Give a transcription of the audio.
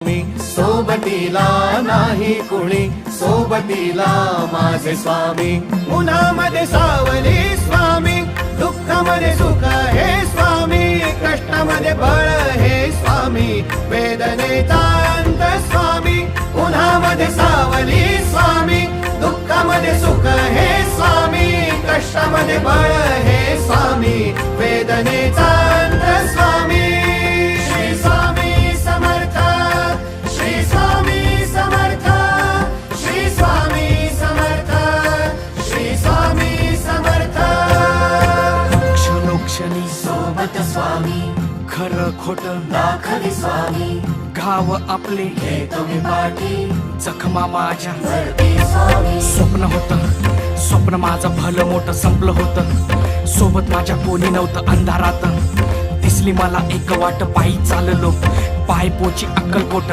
मी सोबतीला नाही कुणी, सोबतीला माझे स्वामी. उन्हामध्ये सावली स्वामी, दुःखामध्ये सुख हे स्वामी, कष्टामध्ये बळ हे स्वामी, वेदनेचा अंत स्वामी. उन्हामध्ये सावली स्वामी, दुःखामध्ये सुख हे स्वामी, कष्टामध्ये बळ हे स्वामी, वेदनेचा अंत स्वामी. श्री स्वामी समर्थ, श्री स्वामी समर्थ, श्री स्वामी समर्थ, श्री स्वामी समर्थ. क्षणोक्षणी सोबत स्वामी, खरं खोट दाखवी स्वामी, घाव आपले घेतो मी पाठी, जखमा माझ्या भरती स्वामी. स्वप्न होतं, स्वप्न माझं भलं मोठं संपलं होतं. सोबत माझ्या कोणी नव्हतं अंधारात. दिसली मला एक वाट, पायी चाललो पाय पोची अक्कलकोट.